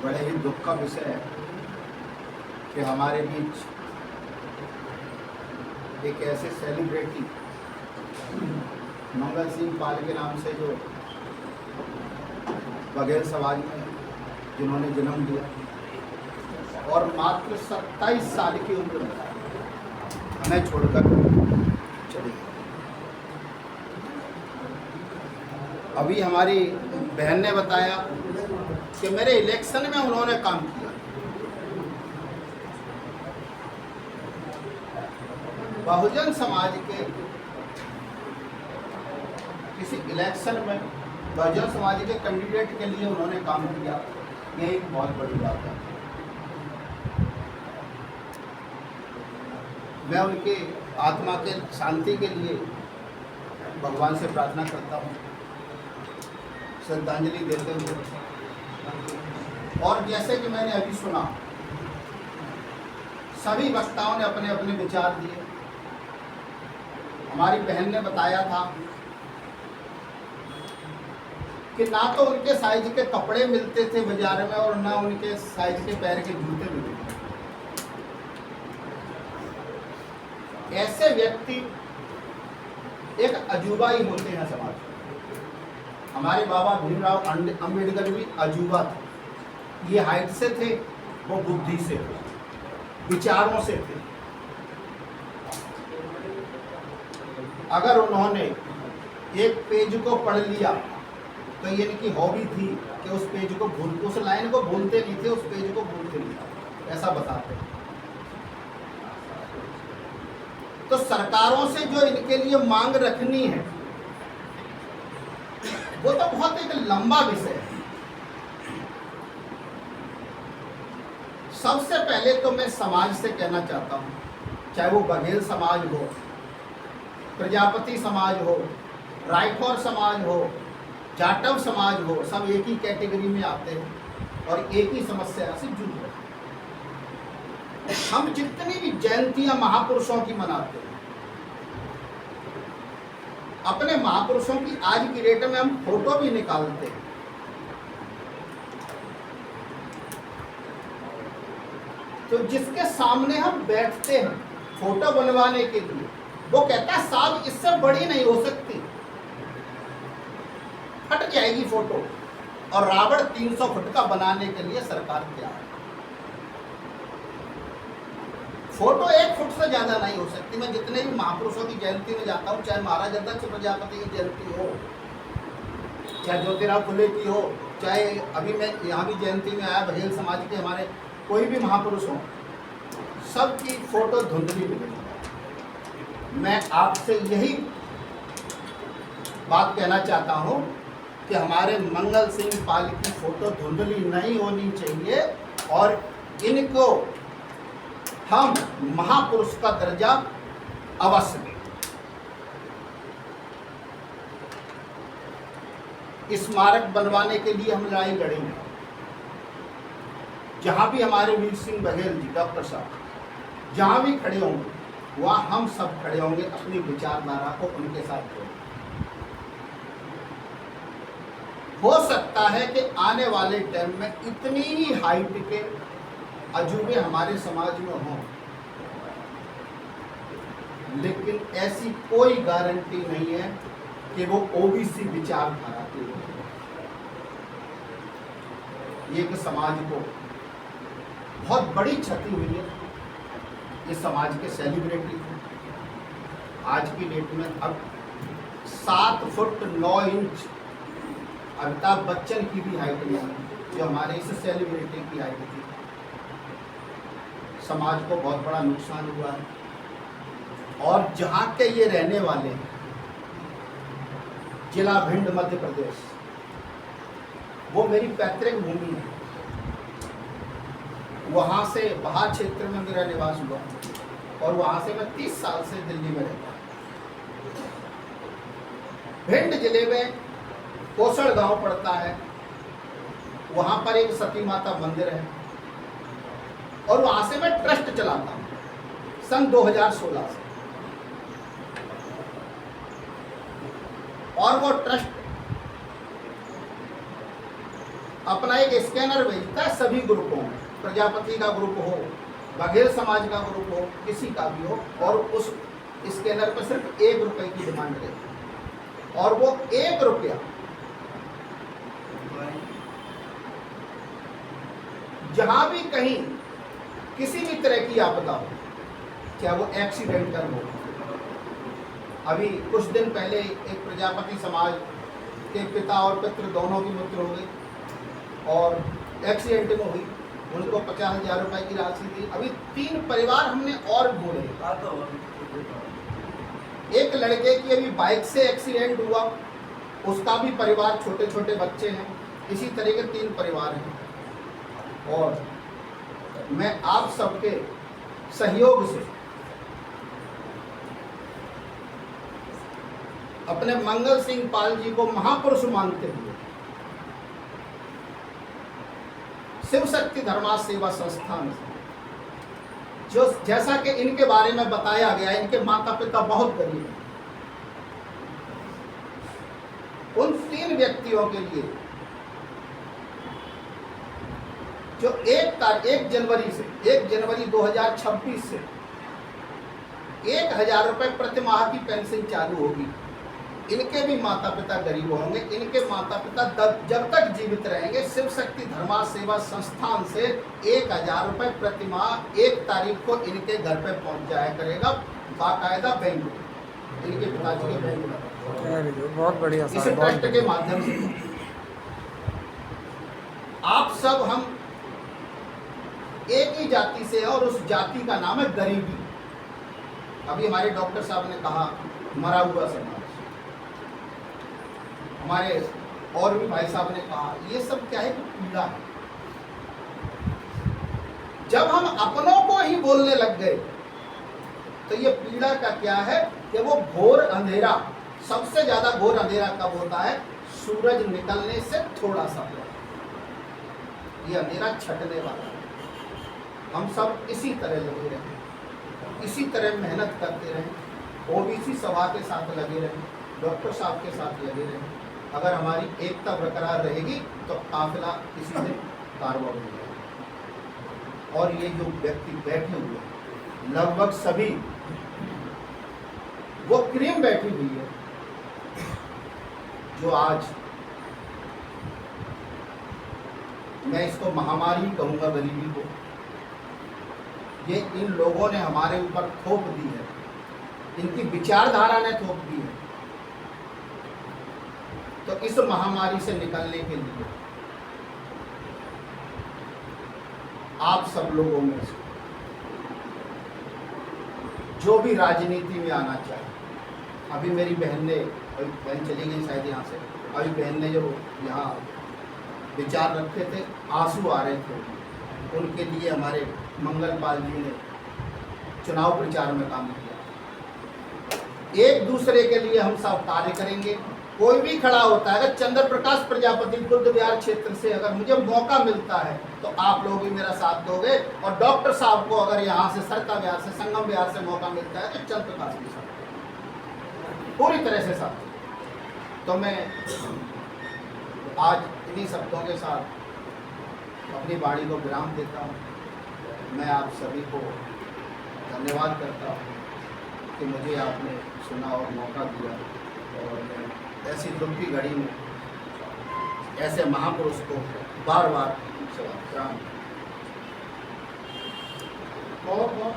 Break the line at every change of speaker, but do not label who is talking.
बड़े ही दुख का विषय है कि हमारे बीच एक ऐसे सेलिब्रिटी मंगल सिंह पाल के नाम से जो बघेल समाज में जिन्होंने जन्म लिया और मात्र 27 साल की उम्र में हमें छोड़कर चली गई। अभी हमारी बहन ने बताया कि मेरे इलेक्शन में उन्होंने काम किया। बहुजन समाज के किसी इलेक्शन में बहुजन समाज के कैंडिडेट के लिए उन्होंने काम किया, ये एक बहुत बड़ी बात है। मैं उनके आत्मा के शांति के लिए भगवान से प्रार्थना करता हूँ, श्रद्धांजलि देते हुए। और जैसे कि मैंने अभी सुना, सभी वक्ताओं ने अपने अपने विचार दिए। हमारी बहन ने बताया था कि ना तो उनके साइज के कपड़े मिलते थे बाजार में और ना उनके साइज के पैर के जूते मिलते थे। ऐसे व्यक्ति एक अजूबा ही होते हैं समाज में। हमारे बाबा भीमराव अंबेडकर भी अजूबा थे। ये हाइट से थे, वो बुद्धि से थे, विचारों से थे। अगर उन्होंने एक पेज को पढ़ लिया तो ये इनकी हॉबी थी कि उस पेज को उस लाइन को भूलते नहीं थे, उस पेज को भूलते नहीं थे, ऐसा बताते। तो सरकारों से जो इनके लिए मांग रखनी है वो तो बहुत एक लंबा विषय है। सबसे पहले तो मैं समाज से कहना चाहता हूँ, चाहे वो बघेल समाज हो, प्रजापति समाज हो, रायखोर समाज हो, जाटव समाज हो, सब एक ही कैटेगरी में आते हैं और एक ही समस्या से जूझ रहे हैं। हम जितनी भी जयंतियां महापुरुषों की मनाते हैं, अपने महापुरुषों की आज की डेट में हम फोटो भी निकालते हैं, तो जिसके सामने हम बैठते हैं फोटो बनवाने के लिए, वो कहता है साहब इससे बड़ी नहीं हो सकती, फट जाएगी फोटो। और रावण 300 फुट का बनाने के लिए सरकार क्या है, फोटो 1 फुट से ज्यादा नहीं हो सकती। मैं जितने भी महापुरुषों की जयंती में जाता हूँ, चाहे महाराज अध्यक्ष प्रजापति की जयंती हो, चाहे ज्योतिराव फुले की हो, चाहे अभी मैं यहाँ भी जयंती में आया बघेल समाज के हमारे कोई भी महापुरुष हो, सबकी फोटो धुंधली मिलेगी। मैं आपसे यही बात कहना चाहता हूँ कि हमारे मंगल सिंह पाल की फोटो धुंधली नहीं होनी चाहिए और इनको हम महापुरुष का दर्जा अवश्य दें। स्मारक बनवाने के लिए हम लड़ाई लड़ेंगे। जहां भी हमारे वीर सिंह बघेल जी, डॉक्टर साहब जहां भी खड़े होंगे, वहां हम सब खड़े होंगे, अपनी विचारधारा को उनके साथ जोड़ेंगे। हो सकता है कि आने वाले टाइम में इतनी ही हाइट के अजूबे हमारे समाज में हों, लेकिन ऐसी कोई गारंटी नहीं है कि वो ओबीसी विचारधारा के हों। ये कि समाज को बहुत बड़ी क्षति हुई है। ये समाज के सेलिब्रिटी आज की डेट में अब 7 फुट 9 इंच अमिताभ बच्चन की भी हाइट नहीं है, जो हमारे इस सेलिब्रिटी की हाइट थी। समाज को बहुत बड़ा नुकसान हुआ है। और जहाँ के ये रहने वाले हैं, जिला भिंड मध्य प्रदेश, वो मेरी पैतृक भूमि है। वहाँ से बाहर क्षेत्र में मेरा निवास हुआ और वहाँ से मैं 30 साल से दिल्ली में रहता हूँ। भिंड जिले में कोसड़ गांव पड़ता है, वहाँ पर एक सती माता मंदिर है और वहाँ से मैं ट्रस्ट चलाता हूँ सन 2016 से। और वो ट्रस्ट अपना एक स्कैनर भेजता है सभी ग्रुपों में, प्रजापति का ग्रुप हो, बघेल समाज का ग्रुप हो, किसी का भी हो, और उस स्कैनर पर सिर्फ 1 रुपए की डिमांड रहती, और वो 1 रुपया जहां भी कहीं किसी भी तरह की आपदा हो, चाहे वो एक्सीडेंटल हो। अभी कुछ दिन पहले एक प्रजापति समाज के पिता और पुत्र दोनों की मृत्यु हो गई और एक्सीडेंट में हुई, उनको 50,000 रुपए की राशि दी। अभी 3 परिवार हमने और ढूंढे। एक लड़के की अभी बाइक से एक्सीडेंट हुआ, उसका भी परिवार, छोटे छोटे बच्चे हैं। इसी तरह के 3 परिवार हैं, और मैं आप सबके सहयोग से अपने मंगल सिंह पाल जी को महापुरुष मानते हुए शिव शक्ति धर्मा सेवा संस्थान, जो जैसा कि इनके बारे में बताया गया, इनके माता पिता बहुत गरीब हैं, उन 3 व्यक्तियों के लिए जो 1 जनवरी 2026 से 1,000 रुपए प्रति माह की पेंशन चालू होगी। इनके भी माता पिता गरीब होंगे, इनके माता पिता जब तक जीवित रहेंगे शिव शक्ति धर्मा सेवा संस्थान से 1,000 रुपए प्रति माह 1 तारीख को इनके घर पे पहुंच जाया करेगा, बाकायदा बैंक में, इनके पिताजी के बैंक में।
बहुत बढ़िया।
इस ट्रस्ट के माध्यम से आप सब हम एक ही जाति से है, और उस जाति का नाम है गरीबी। अभी हमारे डॉक्टर साहब ने कहा मरा हुआ समाज, हमारे और भी भाई साहब ने कहा, ये सब क्या है कि पीड़ा है। जब हम अपनों को ही बोलने लग गए तो ये पीड़ा का क्या है कि वो घोर अंधेरा, सबसे ज्यादा घोर अंधेरा कब होता है? सूरज निकलने से थोड़ा सा पहले। ये अंधेरा छटने वाला है। हम सब इसी तरह लगे रहें, इसी तरह मेहनत करते रहें, ओबीसी सभा के साथ लगे रहें, डॉक्टर साहब के साथ लगे रहें। अगर हमारी एकता बरकरार रहेगी तो काफिला किसी दिन कारवां हो जाएगा। और ये जो व्यक्ति बैठे हुए हैं, लगभग सभी वो क्रीम बैठी हुई है जो आज मैं इसको महामारी कहूंगा गरीबी को, ये इन लोगों ने हमारे ऊपर थोप दी है, इनकी विचारधारा ने थोप दी है। तो इस महामारी से निकलने के लिए आप सब लोगों में से जो भी राजनीति में आना चाहे, अभी मेरी बहन चली गई शायद यहाँ से, अभी बहन ने जो यहाँ विचार रखे थे, आंसू आ रहे थे, उनके लिए हमारे मंगल पाल जी ने चुनाव प्रचार में काम किया। एक दूसरे के लिए हम सब कार्य करेंगे। कोई भी खड़ा होता है, अगर चंद्र प्रकाश प्रजापति बुद्ध विहार क्षेत्र से अगर मुझे मौका मिलता है तो आप लोग भी मेरा साथ दोगे, और डॉक्टर साहब को अगर यहाँ से सरका विहार से, संगम विहार से मौका मिलता है तो चंद्र प्रकाश के साथ पूरी तरह से साथ। तो मैं आज इन्हीं शब्दों के साथ अपनी वाणी को विराम देता हूँ। मैं आप सभी को धन्यवाद करता हूँ कि मुझे आपने सुना और मौका दिया, और मैं ऐसी दुख की घड़ी में ऐसे महापुरुष को बार बार सलाम। बहुत बहुत